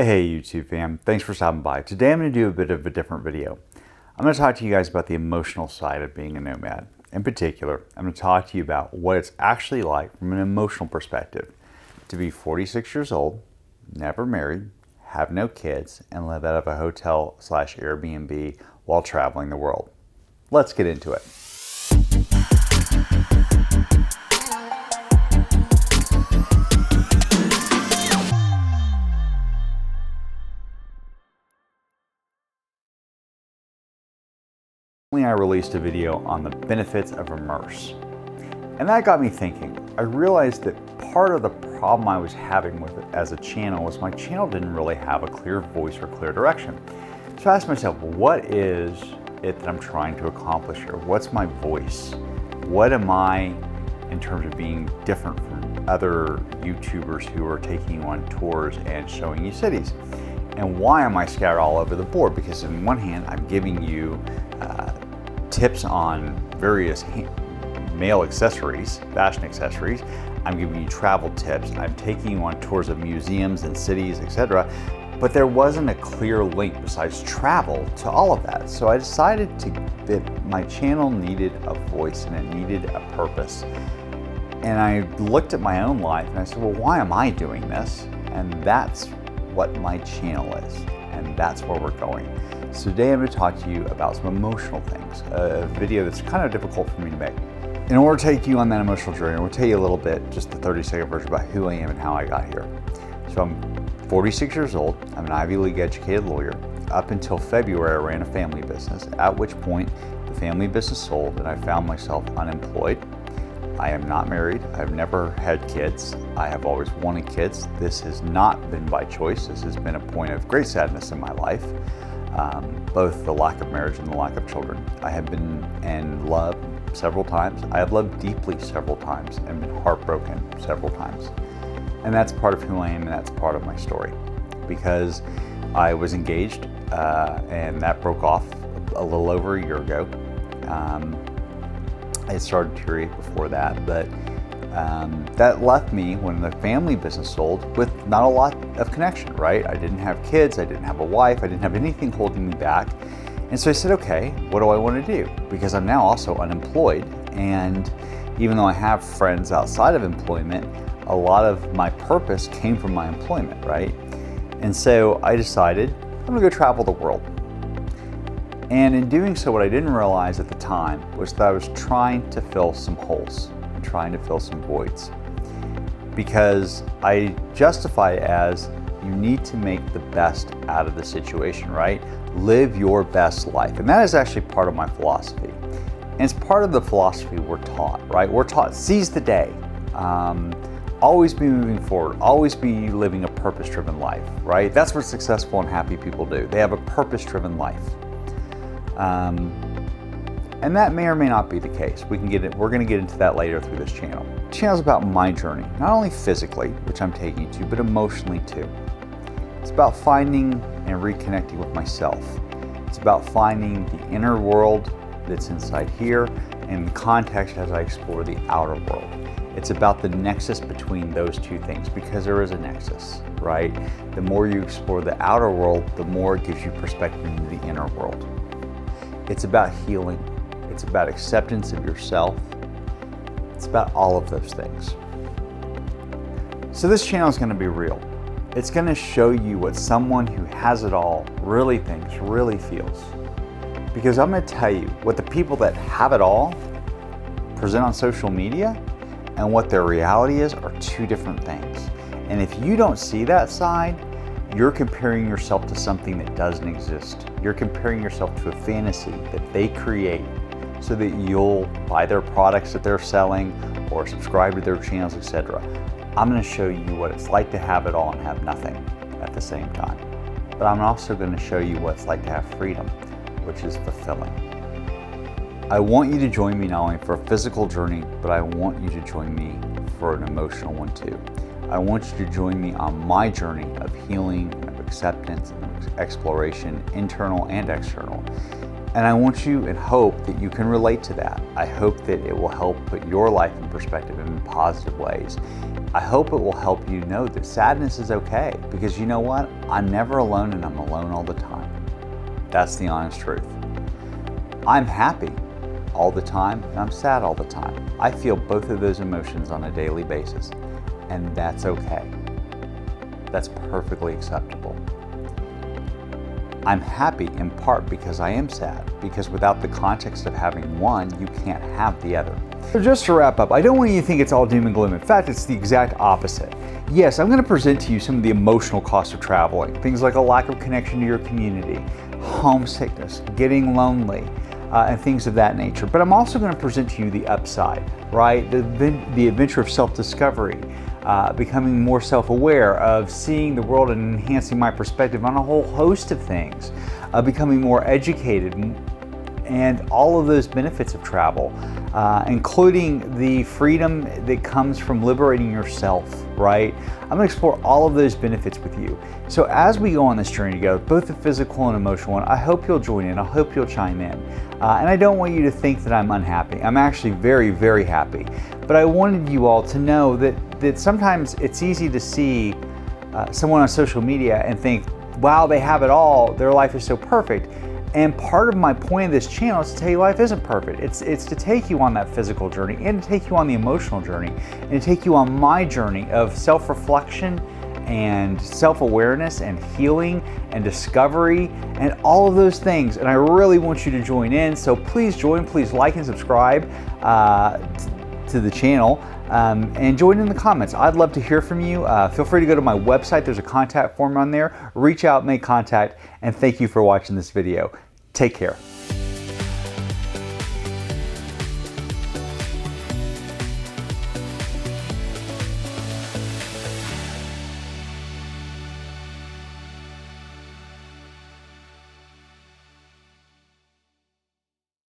Hey YouTube fam, thanks for stopping by. Today I'm going to do a bit of a different video. I'm going to talk to you guys about the emotional side of being a nomad. In particular, I'm going to talk to you about what it's actually like from an emotional perspective to be 46 years old, never married, have no kids, and live out of a hotel/Airbnb while traveling the world. Let's get into it. I released a video on the benefits of immerse. And that got me thinking. I realized that part of the problem I was having with it as a channel was my channel didn't really have a clear voice or clear direction. So I asked myself, what is it that I'm trying to accomplish here? What's my voice? What am I in terms of being different from other YouTubers who are taking you on tours and showing you cities? And why am I scattered all over the board? Because on one hand, I'm giving you tips on various male accessories, fashion accessories. I'm giving you travel tips. I'm taking you on tours of museums and cities, etc. But there wasn't a clear link besides travel to all of that. So I decided that my channel needed a voice and it needed a purpose. And I looked at my own life and I said, well, why am I doing this? And that's what my channel is. And that's where we're going. So today I'm going to talk to you about some emotional things, a video that's kind of difficult for me to make. In order to take you on that emotional journey, I will tell you a little bit, just the 30-second version about who I am and how I got here. So I'm 46 years old, I'm an Ivy League educated lawyer. Up until February, I ran a family business, at which point the family business sold and I found myself unemployed. I am not married, I've never had kids, I have always wanted kids. This has not been by choice, this has been a point of great sadness in my life. Both the lack of marriage and the lack of children. I have been in love several times. I have loved deeply several times and been heartbroken several times. And that's part of who I am and that's part of my story. Because I was engaged and that broke off a little over a year ago. I had started to deteriorate before that, but that left me, when the family business sold, with not a lot of connection, right? I didn't have kids, I didn't have a wife, I didn't have anything holding me back. And so I said, okay, what do I want to do? Because I'm now also unemployed, and even though I have friends outside of employment, a lot of my purpose came from my employment, right? And so I decided, I'm gonna go travel the world. And in doing so, what I didn't realize at the time was that I was trying to fill some holes, trying to fill some voids. Because I justify it as you need to make the best out of the situation, right? Live your best life. And that is actually part of my philosophy. And it's part of the philosophy we're taught, right? We're taught seize the day. Always be moving forward, always be living a purpose-driven life, right? That's what successful and happy people do. They have a purpose-driven life. And that may or may not be the case. We're going to get into that later through this channel. The channel is about my journey, not only physically, which I'm taking you to, but emotionally too. It's about finding and reconnecting with myself. It's about finding the inner world that's inside here and the context as I explore the outer world. It's about the nexus between those two things, because there is a nexus, right? The more you explore the outer world, the more it gives you perspective into the inner world. It's about healing. It's about acceptance of yourself. It's about all of those things. So this channel is going to be real. It's going to show you what someone who has it all really thinks, really feels. Because I'm going to tell you what the people that have it all present on social media and what their reality is are two different things. And if you don't see that side, you're comparing yourself to something that doesn't exist. You're comparing yourself to a fantasy that they create so that you'll buy their products that they're selling or subscribe to their channels, etc. I'm going to show you what it's like to have it all and have nothing at the same time. But I'm also going to show you what it's like to have freedom, which is fulfilling. I want you to join me not only for a physical journey, but I want you to join me for an emotional one too. I want you to join me on my journey of healing, of acceptance, and exploration, internal and external. And I want you and hope that you can relate to that. I hope that it will help put your life in perspective in positive ways. I hope it will help you know that sadness is okay, because you know what? I'm never alone, and I'm alone all the time. That's the honest truth. I'm happy all the time, and I'm sad all the time. I feel both of those emotions on a daily basis, and that's okay. That's perfectly acceptable. I'm happy in part because I am sad, because without the context of having one, you can't have the other. So just to wrap up, I don't want you to think it's all doom and gloom. In fact, it's the exact opposite. Yes, I'm going to present to you some of the emotional costs of traveling, things like a lack of connection to your community, homesickness, getting lonely, and things of that nature. But I'm also going to present to you the upside, right? The adventure of self-discovery, becoming more self-aware, of seeing the world and enhancing my perspective on a whole host of things, becoming more educated, and all of those benefits of travel, including the freedom that comes from liberating yourself, right? I'm going to explore all of those benefits with you. So as we go on this journey together, both the physical and emotional one, I hope you'll join in. I hope you'll chime in. And I don't want you to think that I'm unhappy. I'm actually very, very happy. But I wanted you all to know that sometimes it's easy to see someone on social media and think, wow, they have it all. Their life is so perfect. And part of my point of this channel is to tell you life isn't perfect. It's to take you on that physical journey, and to take you on the emotional journey, and to take you on my journey of self-reflection and self-awareness and healing and discovery and all of those things. And I really want you to join in. So please join, please like and subscribe to the channel, and join in the comments. I'd love to hear from you. Feel free to go to my website. There's a contact form on there. Reach out, make contact, and thank you for watching this video. Take care.